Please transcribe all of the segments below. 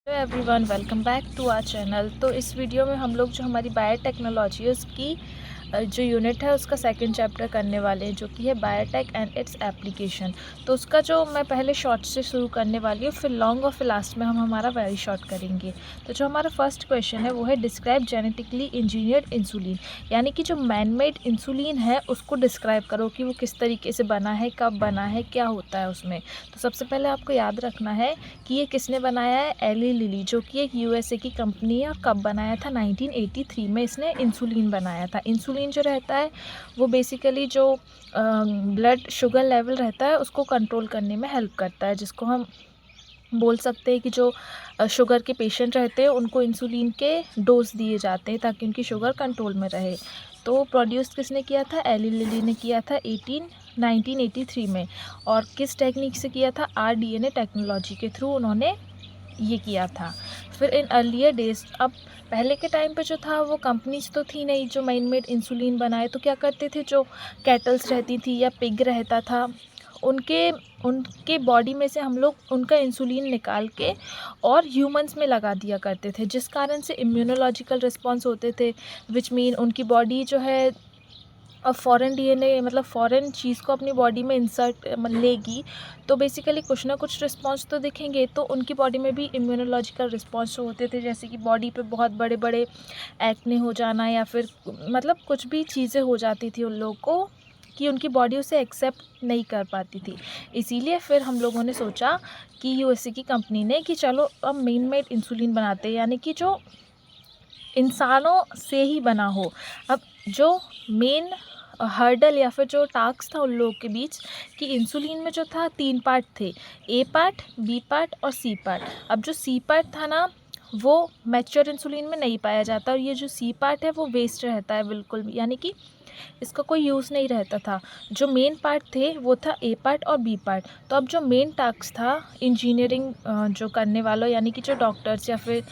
Hello everyone, welcome back to our channel. तो इस video में हम लोग जो हमारी बायोटेक्नोलॉजी है उसकी जो यूनिट है उसका सेकंड चैप्टर करने वाले हैं, जो कि है बायोटेक एंड इट्स एप्लीकेशन। तो उसका जो मैं पहले शॉर्ट से शुरू करने वाली हूँ, फिर लॉन्ग और फिर लास्ट में हम हमारा वेरी शॉर्ट करेंगे। तो जो हमारा फर्स्ट क्वेश्चन है वो है डिस्क्राइब जेनेटिकली इंजीनियर्ड इंसुलिन, यानी कि जो मैन मेड इंसुलिन है उसको डिस्क्राइब करो कि वो किस तरीके से बना है, कब बना है, क्या होता है उसमें। तो सबसे पहले आपको याद रखना है कि ये किसने बनाया है, एली लिली, जो कि एक यूएसए की कंपनी है। और कब बनाया था, 1983 में इसने इंसुलिन बनाया था। इंसुलिन जो रहता है वो बेसिकली जो ब्लड शुगर लेवल रहता है उसको कंट्रोल करने में हेल्प करता है, जिसको हम बोल सकते हैं कि जो शुगर के पेशेंट रहते हैं उनको इंसुलिन के डोज दिए जाते हैं ताकि उनकी शुगर कंट्रोल में रहे। तो प्रोड्यूस किसने किया था, एली लिली ने किया था 1983 में। और किस टेक्निक से किया था, आरडीएनए टेक्नोलॉजी के थ्रू उन्होंने ये किया था। फिर इन अर्लियर डेज, अब पहले के टाइम पे जो था वो कंपनीज तो थी नहीं जो मैन मेड इंसुलिन बनाए, तो क्या करते थे, जो कैटल्स रहती थी या पिग रहता था उनके उनके बॉडी में से हम लोग उनका इंसुलिन निकाल के और ह्यूमंस में लगा दिया करते थे, जिस कारण से इम्यूनोलॉजिकल रिस्पॉन्स होते थे, विच मीन उनकी बॉडी जो है अब फ़ॉरेन डीएनए मतलब फ़ॉरेन चीज़ को अपनी बॉडी में इंसर्ट लेगी तो बेसिकली कुछ ना कुछ रिस्पॉन्स तो दिखेंगे। तो उनकी बॉडी में भी इम्यूनोलॉजिकल रिस्पॉन्स होते थे, जैसे कि बॉडी पे बहुत बड़े बड़े एक्ने हो जाना या फिर मतलब कुछ भी चीज़ें हो जाती थी उन लोगों को कि उनकी बॉडी उसे एक्सेप्ट नहीं कर पाती थी। इसीलिए फिर हम लोगों ने सोचा कि यूएसए की कंपनी ने कि चलो अब मेन मेड इंसुलिन बनाते हैं, यानी कि जो इंसानों से ही बना हो। अब जो मेन हर्डल या फिर जो टास्क था उन लोगों के बीच कि इंसुलिन में जो था 3 पार्ट थे, ए पार्ट, बी पार्ट और सी पार्ट। अब जो सी पार्ट था ना वो मैच्योर इंसुलिन में नहीं पाया जाता, और ये जो सी पार्ट है वो वेस्ट रहता है बिल्कुल भी, यानी कि इसका कोई यूज़ नहीं रहता था। जो मेन पार्ट थे वो था ए पार्ट और बी पार्ट। तो अब जो मेन टास्क था इंजीनियरिंग जो करने वालों, यानी कि जो डॉक्टर्स या फिर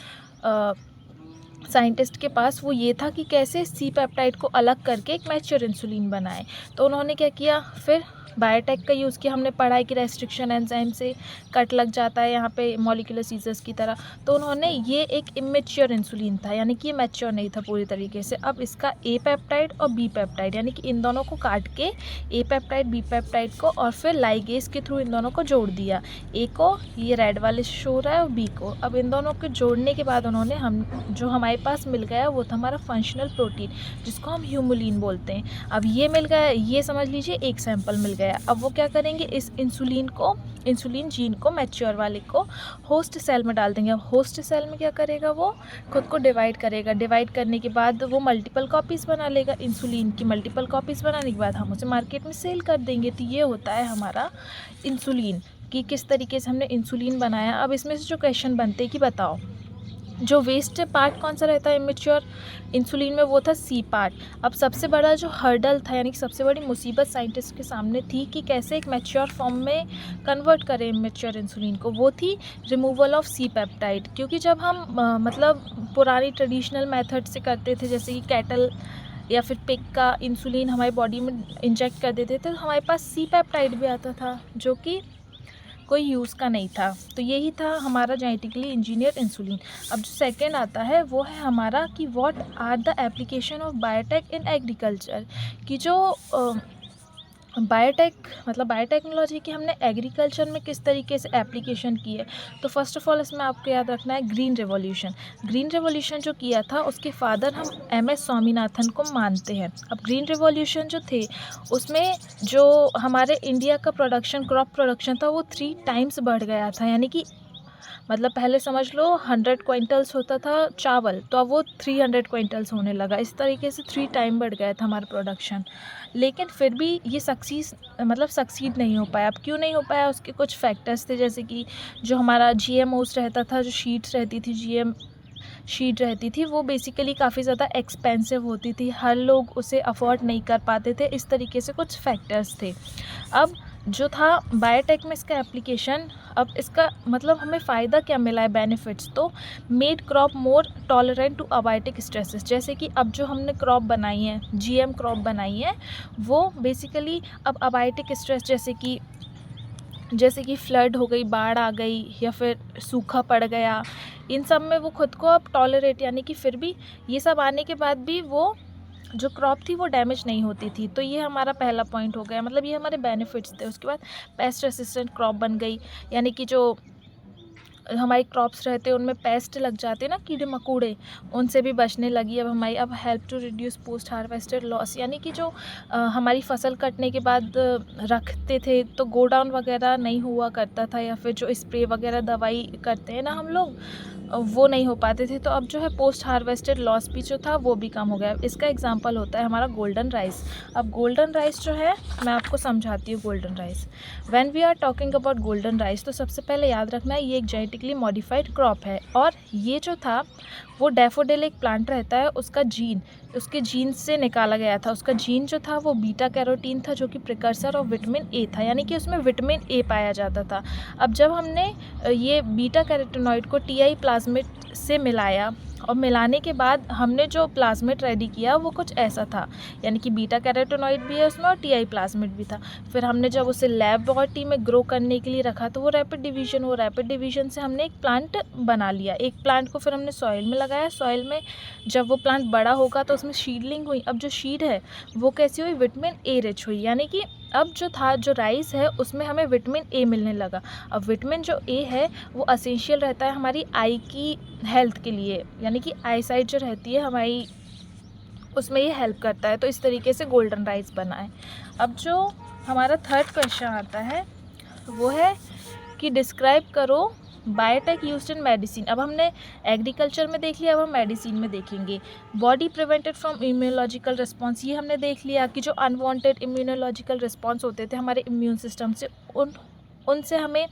साइंटिस्ट के पास, वो ये था कि कैसे सी पेप्टाइड को अलग करके एक मैच्योर इंसुलिन बनाए। तो उन्होंने क्या किया, फिर बायोटेक का यूज़ किया। हमने पढ़ा है कि रेस्ट्रिक्शन एंजाइम से कट लग जाता है यहाँ पे मॉलिक्यूलर सीजर्स की तरह। तो उन्होंने ये एक इमेच्योर इंसुलिन था, यानी कि ये मैच्योर नहीं था पूरी तरीके से। अब इसका ए पेप्टाइड और बी पेप्टाइड, यानी कि इन दोनों को काट के ए पेप्टाइड बी पेप्टाइड को और फिर लाइगेज के थ्रू इन दोनों को जोड़ दिया। ए को ये रेड वाले से शो हो रहा है और बी को। अब इन दोनों को जोड़ने के बाद उन्होंने हम जो हमारे पास मिल गया वो था हमारा फंक्शनल प्रोटीन, जिसको हम ह्यूमुलिन बोलते हैं। अब ये मिल गया, ये समझ लीजिए एक सैंपल मिल गया। अब वो क्या करेंगे, इस इंसुलिन जीन को मैच्योर वाले को होस्ट सेल में डाल देंगे। अब होस्ट सेल में क्या करेगा, वो खुद को डिवाइड करेगा। डिवाइड करने के बाद वो मल्टीपल कॉपीज़ बना लेगा। इंसुलिन की मल्टीपल कॉपीज़ बनाने के बाद हम उसे मार्केट में सेल कर देंगे। तो ये होता है हमारा इंसुलिन, कि किस तरीके से हमने इंसुलिन बनाया। अब इसमें से जो क्वेश्चन बनते हैं कि बताओ जो वेस्ट पार्ट कौन सा रहता है इमेच्योर इंसुलिन में, वो था सी पार्ट। अब सबसे बड़ा जो हर्डल था, यानी कि सबसे बड़ी मुसीबत साइंटिस्ट के सामने थी कि कैसे एक मैच्योर फॉर्म में कन्वर्ट करें इमेच्योर इंसुलिन को, वो थी रिमूवल ऑफ सी पेप्टाइड। क्योंकि जब हम मतलब पुरानी ट्रेडिशनल मेथड से करते थे, जैसे कि कैटल या फिर पिग का इंसुलिन हमारी बॉडी में इंजेक्ट कर देते थे, तो हमारे पास सी पेप्टाइड भी आता था जो कि कोई यूज़ का नहीं था। तो यही था हमारा जेनेटिकली इंजीनियर इंसुलिन। अब जो सेकंड आता है वो है हमारा कि what are the application of biotech in agriculture, कि जो बायोटेक मतलब बायोटेक्नोलॉजी की हमने एग्रीकल्चर में किस तरीके से एप्लीकेशन की है। तो फर्स्ट ऑफ ऑल इसमें आपको याद रखना है ग्रीन रेवोल्यूशन। ग्रीन रेवोल्यूशन जो किया था उसके फादर हम एम.एस. स्वामीनाथन को मानते हैं। अब ग्रीन रेवोल्यूशन जो थे उसमें जो हमारे इंडिया का प्रोडक्शन, क्रॉप प्रोडक्शन था, वो 3 टाइम्स बढ़ गया था। यानी कि मतलब पहले समझ लो 100 क्विंटल्स होता था चावल, तो अब वो 300 क्विंटल्स होने लगा। इस तरीके से 3 टाइम बढ़ गया था हमारा प्रोडक्शन। लेकिन फिर भी ये सक्सीड नहीं हो पाया। अब क्यों नहीं हो पाया, उसके कुछ फैक्टर्स थे, जैसे कि जो हमारा जीएमओस रहता था, जो शीट्स रहती थी, जीएम शीट रहती थी, वो बेसिकली काफ़ी ज़्यादा एक्सपेंसिव होती थी, हर लोग उसे अफोर्ड नहीं कर पाते थे। इस तरीके से कुछ फैक्टर्स थे। अब जो था बायोटेक में इसका एप्लीकेशन, अब इसका मतलब हमें फ़ायदा क्या मिला है, बेनिफिट्स, तो made crop more tolerant to abiotic stresses. जैसे कि अब जो हमने क्रॉप बनाई है, जीएम क्रॉप बनाई है, वो बेसिकली अब अबायोटिक स्ट्रेस जैसे कि फ्लड हो गई, बाढ़ आ गई या फिर सूखा पड़ गया इन सब में वो खुद को अब टॉलरेट, यानी कि फिर भी ये सब आने के बाद भी वो जो क्रॉप थी वो डैमेज नहीं होती थी। तो ये हमारा पहला पॉइंट हो गया, मतलब ये हमारे बेनिफिट्स थे। उसके बाद पेस्ट रेसिस्टेंट क्रॉप बन गई, यानी कि जो हमारी क्रॉप्स रहते हैं उनमें पेस्ट लग जाते हैं ना, कीड़े मकोड़े, उनसे भी बचने लगी अब हमारी। अब help to reduce post harvested loss, यानी कि जो हमारी फसल कटने के बाद रखते थे तो गोडाउन वगैरह नहीं हुआ करता था, या फिर जो स्प्रे वगैरह दवाई करते हैं ना हम लोग, वो नहीं हो पाते थे। तो अब जो है पोस्ट हार्वेस्टेड लॉस भी जो था वो भी कम हो गया। इसका एग्जांपल होता है हमारा गोल्डन राइस। अब गोल्डन राइस जो है मैं आपको समझाती हूँ। Golden rice, when we are talking about golden rice, तो सबसे पहले याद रखना है ये एक जेनेटिकली मॉडिफाइड क्रॉप है, और ये जो था वो डैफोडिल एक प्लांट रहता है, उसका जीन, उसके जीन से निकाला गया था। उसका जीन जो था वो बीटा कैरोटीन था, जो कि प्रिकर्सर ऑफ विटामिन ए था, यानी कि उसमें विटामिन ए पाया जाता था। अब जब हमने ये बीटा कैरोटीनॉइड को टीआई प्लाज्मिड से मिलाया, और मिलाने के बाद हमने जो प्लाज्मिड रेडी किया वो कुछ ऐसा था, यानी कि बीटा कैरोटीनॉइड भी है उसमें और टीआई प्लाज्मिड भी था। फिर हमने जब उसे लैबोरेटरी में ग्रो करने के लिए रखा तो वो रैपिड डिवीजन से हमने एक प्लांट बना लिया। एक प्लांट को फिर हमने सॉइल में लगाया। सॉइल में जब वो प्लांट बड़ा होगा तो उसमें सीडलिंग हुई। अब जो सीड है वो कैसी हुई, विटामिन ए रिच हुई, यानी कि अब जो था, जो राइस है उसमें हमें विटामिन ए मिलने लगा। अब विटामिन जो ए है वो एसेंशियल रहता है हमारी आई की हेल्थ के लिए, यानी कि आई साइट जो रहती है हमारी, उसमें ये हेल्प करता है। तो इस तरीके से गोल्डन राइस बना है। अब जो हमारा थर्ड क्वेश्चन आता है वो है कि डिस्क्राइब करो बायोटेक यूज्ड इन मेडिसिन। अब हमने एग्रीकल्चर में देख लिया, अब हम मेडिसिन में देखेंगे। Body prevented from immunological response, ये हमने देख लिया कि जो अनवांटेड इम्यूनोलॉजिकल रिस्पॉन्स होते थे हमारे इम्यून सिस्टम से, उनसे हमें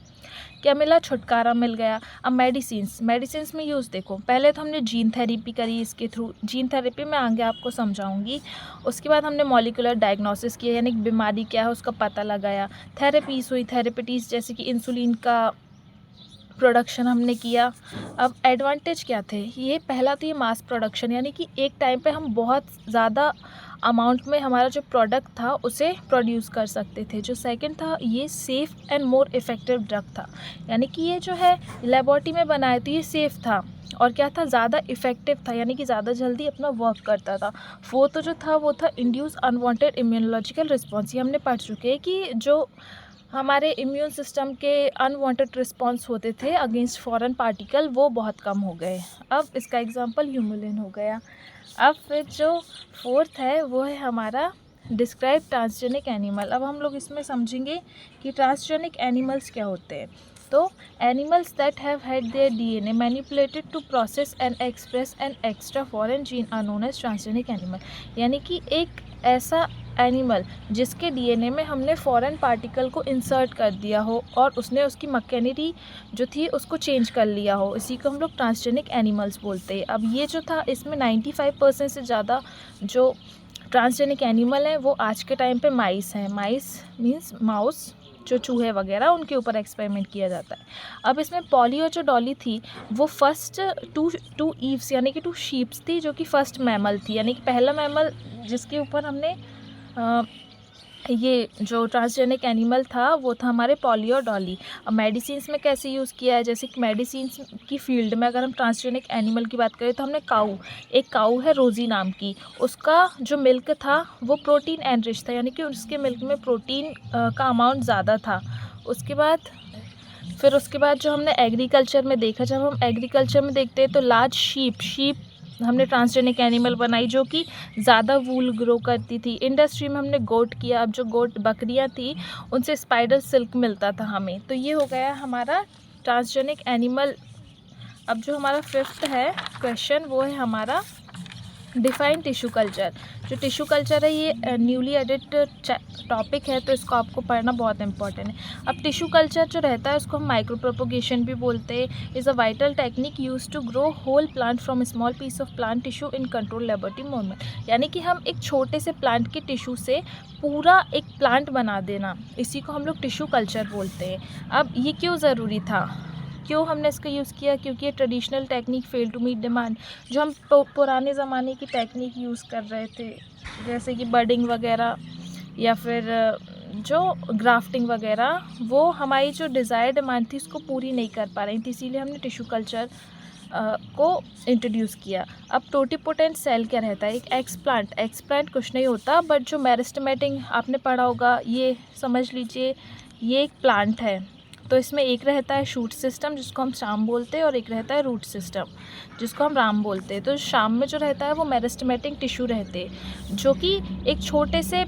क्या मिला, छुटकारा मिल गया। अब मेडिसिन्स में यूज़ देखो, पहले तो हमने जीन थेरेपी करी, इसके थ्रू जीन थेरेपी मैं आगे आपको समझाऊंगी। उसके बाद हमने मॉलिकुलर डायग्नोसिस किया, यानी बीमारी क्या है उसका पता लगाया। थेरेपीज हुई, थेरेपीज जैसे कि इंसुलिन का प्रोडक्शन हमने किया। अब एडवांटेज क्या थे, ये पहला तो ये मास प्रोडक्शन, यानी कि एक टाइम पे हम बहुत ज़्यादा अमाउंट में हमारा जो प्रोडक्ट था उसे प्रोड्यूस कर सकते थे। जो सेकंड था, ये safe and more effective drug था, यानी कि ये जो है लेबॉरेटरी में बनाया तो ये सेफ़ था, और क्या था, ज़्यादा इफ़ेक्टिव था, यानी कि ज़्यादा जल्दी अपना वर्क करता था। फोर्थ जो था वो था इंड्यूस अनवांटेड इम्यूनोलॉजिकल रिस्पॉन्स। ये हमने पढ़ चुके हैं कि जो हमारे इम्यून सिस्टम के अनवांटेड रिस्पॉन्स होते थे अगेंस्ट फॉरेन पार्टिकल, वो बहुत कम हो गए। अब इसका एग्जांपल ह्यूमुलिन हो गया। अब फिर जो फोर्थ है वो है हमारा डिस्क्राइब ट्रांसजेनिक एनिमल। अब हम लोग इसमें समझेंगे कि ट्रांसजेनिक एनिमल्स क्या होते हैं। तो animals that have had their DNA manipulated to process and express an extra foreign gene are known as transgenic animal, यानी कि एक ऐसा एनिमल जिसके डीएनए में हमने फॉरेन पार्टिकल को इंसर्ट कर दिया हो और उसने उसकी मैकेनिटी जो थी उसको चेंज कर लिया हो, इसी को हम लोग ट्रांसजेनिक एनिमल्स बोलते हैं। अब ये जो था, इसमें 95% से ज़्यादा जो ट्रांसजेनिक एनिमल हैं वो आज के टाइम पे माइस हैं। माइस मीन्स माउस, जो चूहे वगैरह, उनके ऊपर एक्सपेरिमेंट किया जाता है। अब इसमें पॉली और जो डॉली थी वो फर्स्ट टू ईव्स यानी कि 2 शीप्स थी, जो कि फर्स्ट मैमल थी, यानी कि पहला मैमल जिसके ऊपर हमने ये जो ट्रांसजेनिक एनिमल था वो था हमारे पॉली और डॉली। अब मेडिसिन्स में कैसे यूज़ किया है, जैसे कि मेडिसिन्स की फील्ड में अगर हम ट्रांसजेनिक एनिमल की बात करें तो हमने एक काऊ है रोज़ी नाम की, उसका जो मिल्क था वो प्रोटीन एनरिच था, यानी कि उसके मिल्क में प्रोटीन का अमाउंट ज़्यादा था। उसके बाद जो हमने एग्रीकल्चर में देखा, जब हम एग्रीकल्चर में देखते हैं तो लार्ज शीप हमने ट्रांसजेनिक एनिमल बनाई जो कि ज़्यादा वूल ग्रो करती थी। इंडस्ट्री में हमने गोट किया। अब जो गोट बकरियां थी उनसे स्पाइडर सिल्क मिलता था हमें। तो ये हो गया हमारा ट्रांसजेनिक एनिमल। अब जो हमारा 5th है क्वेश्चन वो है हमारा डिफाइन टिश्यू कल्चर। जो टिश्यू कल्चर है ये न्यूली एडेड टॉपिक है, तो इसको आपको पढ़ना बहुत इंपॉर्टेंट है। अब टिश्यू कल्चर जो रहता है उसको हम माइक्रो प्रोपोगेशन भी बोलते हैं। Is a vital technique use to grow whole plant from small piece of plant tissue in control laboratory movement, यानी कि हम एक छोटे से प्लांट के टिश्यू से पूरा एक प्लांट बना देना, इसी को हम लोग टिश्यू कल्चर बोलते हैं। अब ये क्यों ज़रूरी था, क्यों हमने इसका यूज़ किया, क्योंकि ये traditional technique fail to meet demand. जो हम पुराने ज़माने की टेक्निक यूज़ कर रहे थे जैसे कि बडिंग वगैरह या फिर जो ग्राफ्टिंग वगैरह, वो हमारी जो डिज़ायर डिमांड थी उसको पूरी नहीं कर पा रही थी, इसीलिए हमने टिश्यू कल्चर को इंट्रोड्यूस किया। अब टोटिपोटेंट सेल क्या रहता है? एक एक्सप्लांट कुछ नहीं होता, बट जो मेरिस्टेमेटिक आपने पढ़ा होगा, ये समझ लीजिए ये एक प्लांट है। तो इसमें एक रहता है शूट सिस्टम जिसको हम शाम बोलते हैं, और एक रहता है रूट सिस्टम जिसको हम राम बोलते हैं। तो शाम में जो रहता है वो मेरिस्टेमेटिक टिश्यू रहते हैं जो कि एक छोटे से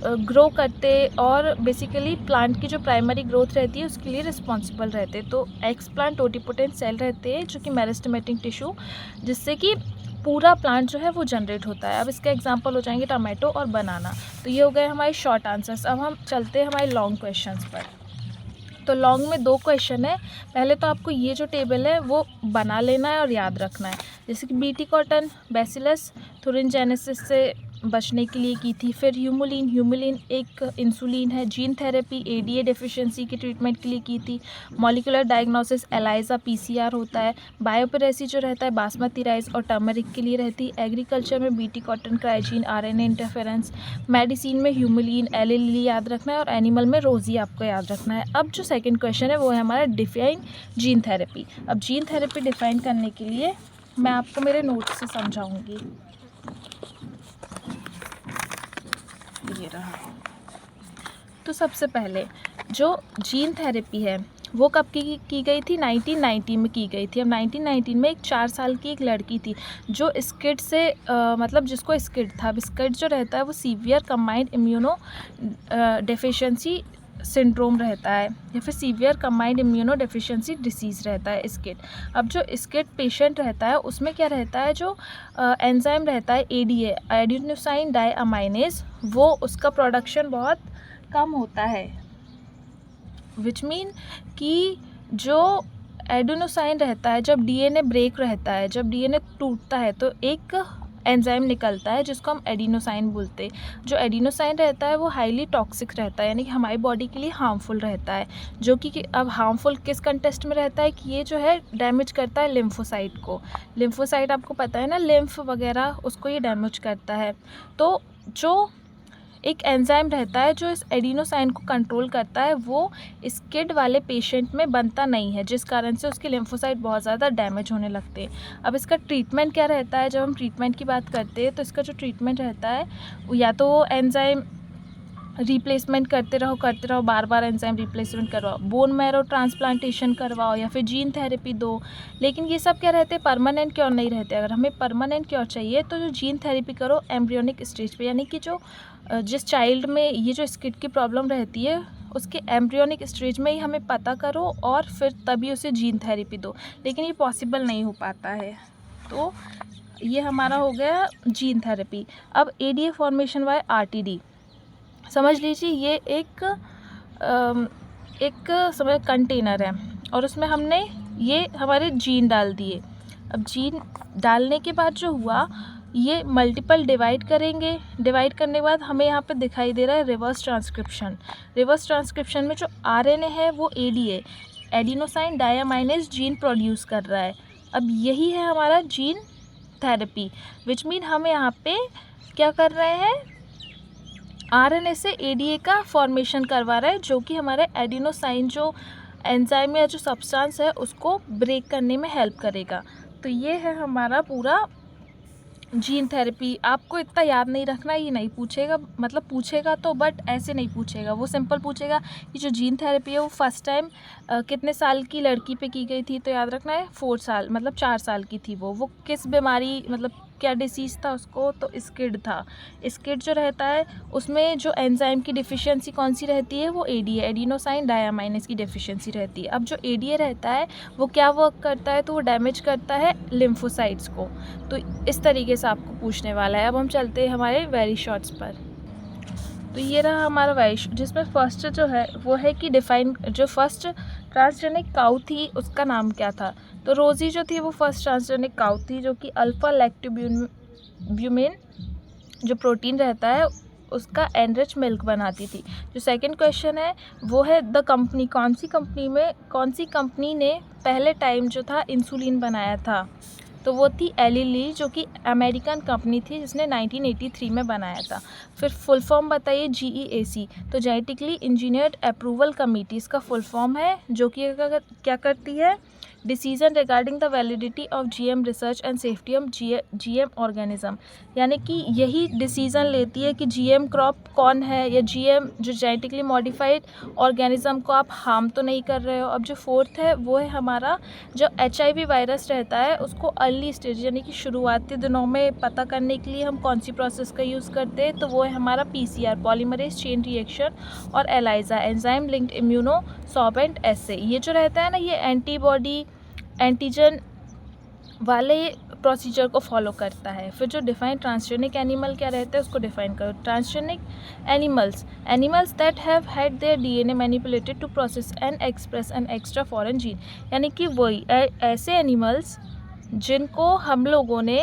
ग्रो करते और बेसिकली प्लांट की जो प्राइमरी ग्रोथ रहती है उसके लिए रिस्पॉन्सिबल रहते हैं। तो एक्सप्लांट टोटिपोटेंट सेल रहते हैं जो कि मेरिस्टेमेटिक टिश्यू, जिससे कि पूरा प्लांट जो है वो जनरेट होता है। अब इसका एग्जांपल हो जाएंगे टमाटो और बनाना। तो ये हो गए हमारे शॉर्ट आंसर्स। अब हम चलते हैं हमारे लॉन्ग क्वेश्चंस पर। तो लॉन्ग में 2 क्वेश्चन है। पहले तो आपको ये जो टेबल है वो बना लेना है और याद रखना है, जैसे कि बीटी कॉटन बैसिलस थुरिनजेनेसिस से बचने के लिए की थी। फिर ह्यूमुलिन एक इंसुलिन है। जीन थेरेपी एडीए डेफिशिएंसी की ट्रीटमेंट के लिए की थी। मॉलिक्यूलर डायग्नोसिस एलाइजा पीसीआर होता है। बायोपेरेसी जो रहता है बासमती राइस और टर्मरिक के लिए रहती है। एग्रीकल्चर में BT cotton क्राइजीन RNA interference. Medicine में ह्यूमुलिन एलिली याद रखना है, और एनिमल में रोजी आपको याद रखना है। अब जो सेकेंड क्वेश्चन है वो है हमारा डिफाइन जीन थेरेपी। अब जीन थेरेपी डिफाइन करने के लिए मैं आपको मेरे नोट्स से समझाऊंगी। ये रहा। तो सबसे पहले जो जीन थेरेपी है वो कब की गई थी? 1990 में की गई थी। अब 1919 में एक 4 साल की एक लड़की थी जो स्किड से मतलब जिसको स्किड था। अब स्किड जो रहता है वो severe combined immuno deficiency syndrome रहता है, या फिर severe combined immuno deficiency disease रहता है स्किड। अब जो स्किड पेशेंट रहता है उसमें क्या रहता है, जो एंजाइम रहता है एडीए एडेनोसाइन डाइअमाइनेज, वो उसका प्रोडक्शन बहुत कम होता है। विच मीन कि जो एडेनोसाइन रहता है, जब डीएनए ब्रेक रहता है, जब डीएनए टूटता है तो एक एंजाइम निकलता है जिसको हम एडिनोसाइन बोलते हैं। जो एडिनोसाइन रहता है वो हाईली टॉक्सिक रहता है, यानी कि हमारी बॉडी के लिए हार्मफुल रहता है। जो कि अब हार्मफुल किस कंटेस्ट में रहता है कि ये जो है डैमेज करता है लिम्फोसाइट को। लिम्फोसाइट आपको पता है ना, लिम्फ वगैरह, उसको ये डैमेज करता है। तो जो एक एंजाइम रहता है जो इस एडिनोसाइन को कंट्रोल करता है, वो स्किड वाले पेशेंट में बनता नहीं है, जिस कारण से उसके लिम्फोसाइट बहुत ज़्यादा डैमेज होने लगते हैं। अब इसका ट्रीटमेंट क्या रहता है? जब हम ट्रीटमेंट की बात करते हैं तो इसका जो ट्रीटमेंट रहता है या तो वो एंजाइम रिप्लेसमेंट करते रहो, बार बार एंजाइम रिप्लेसमेंट करवाओ, बोन मैरो ट्रांसप्लांटेशन करवाओ, या फिर जीन थेरेपी दो। लेकिन ये सब क्या रहते हैं? परमानेंट क्योर नहीं रहते। अगर हमें परमानेंट क्योर चाहिए तो जो जीन थेरेपी करो एम्ब्रियोनिक स्टेज पे, यानी कि जो जिस चाइल्ड में ये जो स्किड की प्रॉब्लम रहती है उसके एम्ब्रियोनिक स्टेज में ही हमें पता करो और फिर तभी उसे जीन थेरेपी दो। लेकिन ये पॉसिबल नहीं हो पाता है। तो ये हमारा हो गया जीन थेरेपी। अब एडीए फॉर्मेशन बाय आरटीडी समझ लीजिए, ये एक समझ कंटेनर है और उसमें हमने ये हमारे जीन डाल दिए। अब जीन डालने के बाद जो हुआ, ये मल्टीपल डिवाइड करेंगे। डिवाइड करने के बाद हमें यहाँ पे दिखाई दे रहा है रिवर्स ट्रांसक्रिप्शन। रिवर्स ट्रांसक्रिप्शन में जो आरएनए है वो एडीए एडिनोसाइन डाइअमाइनेज जीन प्रोड्यूस कर रहा है। अब यही है हमारा जीन थेरेपी, विच मीन हम यहाँ पे क्या कर रहे हैं, आरएनए से एडीए का फॉर्मेशन करवा रहा है, जो कि हमारे एडिनोसाइन जो एंजाइम या जो सब्सटेंस है उसको ब्रेक करने में हेल्प करेगा। तो ये है हमारा पूरा जीन थेरेपी। आपको इतना याद नहीं रखना, ये नहीं पूछेगा, मतलब पूछेगा तो बट ऐसे नहीं पूछेगा। वो सिंपल पूछेगा कि जो जीन थेरेपी है वो फर्स्ट टाइम कितने साल की लड़की पे की गई थी, तो याद रखना है 4 साल, मतलब 4 साल की थी वो किस बीमारी, मतलब क्या डिसीज़ था उसको, तो स्किड था। स्किड जो रहता है उसमें जो एंजाइम की डिफिशियंसी कौन सी रहती है, वो एडीए एडिनोसाइन डाइअमाइनेज की डिफिशियंसी रहती है। अब जो एडीए रहता है वो क्या वर्क करता है, तो वो डैमेज करता है लिम्फोसाइट्स को। तो इस तरीके से आपको पूछने वाला है। अब हम चलते हैं हमारे वेरी शॉर्ट्स पर। तो ये रहा हमारा वेरी, जिसमें फर्स्ट जो है वो है कि डिफाइन, जो फर्स्ट ट्रांसजेनिक काउ थी उसका नाम क्या था। तो रोज़ी जो थी वो फर्स्ट ट्रांसजेनिक काउ थी, जो कि अल्फा लैक्टोब्यूमिन जो प्रोटीन रहता है उसका एनरिच मिल्क बनाती थी। जो सेकंड क्वेश्चन है वो है द कंपनी, कौन सी कंपनी ने पहले टाइम जो था इंसुलिन बनाया था, तो वो थी एली ली, जो कि अमेरिकन कंपनी थी जिसने 1983 में बनाया था। फिर फुल फॉर्म बताइए GEAC, तो जेनेटिकली इंजीनियर्ड अप्रूवल कमेटी इसका फुल फॉर्म है, जो कि क्या करती है, decision regarding the validity of GM research and safety of GM organism, यानी कि यही डिसीज़न लेती है कि जीएम क्रॉप कौन है या जीएम जो जेनेटिकली मॉडिफाइड ऑर्गेनिज्म को आप हार्म तो नहीं कर रहे हो। अब जो फोर्थ है वो है हमारा जो HIV वायरस रहता है उसको अर्ली स्टेज यानी कि शुरुआती दिनों में पता करने के लिए हम कौन सी प्रोसेस का यूज़ करते हैं, तो वो है हमारा PCR पॉलीमरेज चेन रिएक्शन और ELISA enzyme linked immuno sorbent assay. ये जो रहता है ना ये एंटीबॉडी एंटीजन वाले प्रोसीजर को फॉलो करता है। फिर जो डिफाइन ट्रांसजेनिक एनिमल क्या रहता है उसको डिफाइन करो। Transgenic animals that have had their DNA manipulated to process and express an extra foreign gene, यानी कि वही ऐसे एनिमल्स जिनको हम लोगों ने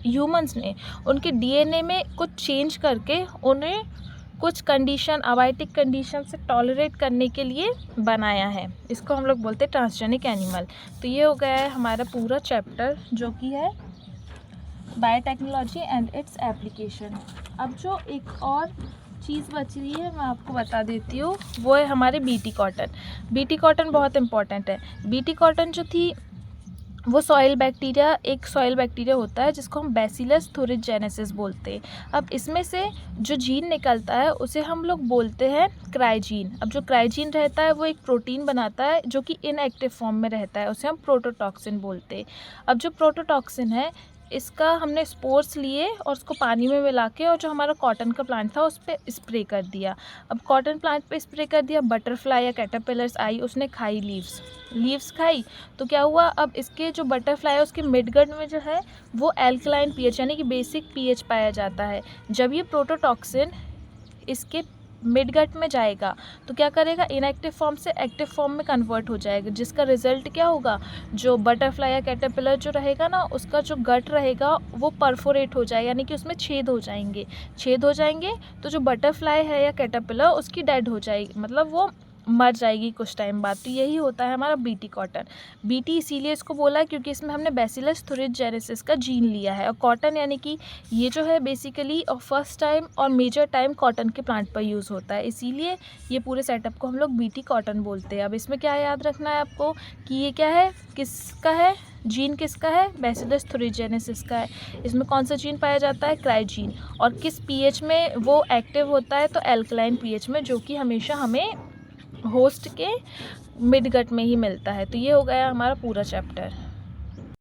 ह्यूमंस ने उनके DNA में कुछ चेंज करके उन्हें कुछ कंडीशन अबायोटिक कंडीशन से टॉलरेट करने के लिए बनाया है, इसको हम लोग बोलते हैं ट्रांसजेनिक एनिमल। तो ये हो गया है हमारा पूरा चैप्टर जो कि है बायोटेक्नोलॉजी एंड इट्स एप्लीकेशन। अब जो एक और चीज़ बच रही है मैं आपको बता देती हूँ, वो है हमारे बीटी कॉटन। बीटी कॉटन बहुत इंपॉर्टेंट है। बीटी कॉटन जो थी वो एक सॉइल बैक्टीरिया होता है जिसको हम बैसिलस थुरिनजेनेसिस बोलते हैं। अब इसमें से जो जीन निकलता है उसे हम लोग बोलते हैं क्राइजीन। अब जो क्राइजीन रहता है वो एक प्रोटीन बनाता है जो कि इनएक्टिव फॉर्म में रहता है, उसे हम प्रोटोटॉक्सिन बोलते हैं। अब जो प्रोटोटॉक्सिन है इसका हमने स्पोर्स लिए और उसको पानी में मिला के और जो हमारा कॉटन का प्लांट था उस पर स्प्रे कर दिया। अब कॉटन प्लांट पे स्प्रे कर दिया, बटरफ्लाई या कैटरपिलर्स आई, उसने खाई लीव्स खाई, तो क्या हुआ, अब इसके जो बटरफ्लाई है उसके मिडगट में जो है वो एल्कलाइन पीएच यानी कि बेसिक पीएच पाया जाता है। जब ये प्रोटोटॉक्सिन इसके मिडगट में जाएगा तो क्या करेगा, इनएक्टिव फॉर्म से एक्टिव फॉर्म में कन्वर्ट हो जाएगा, जिसका रिजल्ट क्या होगा, जो बटरफ्लाई या कैटरपिलर जो रहेगा ना उसका जो गट रहेगा वो परफोरेट हो जाएगा, यानी कि उसमें छेद हो जाएंगे। तो जो बटरफ्लाई है या कैटरपिलर उसकी डेड हो जाएगी, मतलब वो मर जाएगी कुछ टाइम बाद। तो यही होता है हमारा बीटी कॉटन। बीटी इसीलिए इसको बोला है क्योंकि इसमें हमने बैसिलस थुरिनजेनेसिस का जीन लिया है। और कॉटन यानी कि ये जो है बेसिकली फर्स्ट टाइम और मेजर टाइम कॉटन के प्लांट पर यूज़ होता है, इसीलिए ये पूरे सेटअप को हम लोग बीटी कॉटन बोलते हैं। अब इसमें क्या याद रखना है आपको कि ये क्या है, किसका है, जीन किसका है, बैसिलस थुरिनजेनेसिस का है। इसमें कौन सा जीन पाया जाता है, क्राइजीन, और किस पीएच में वो एक्टिव होता है, तो एल्कलाइन पीएच में, जो कि हमेशा हमें होस्ट के मिडगट में ही मिलता है। तो ये हो गया हमारा पूरा चैप्टर।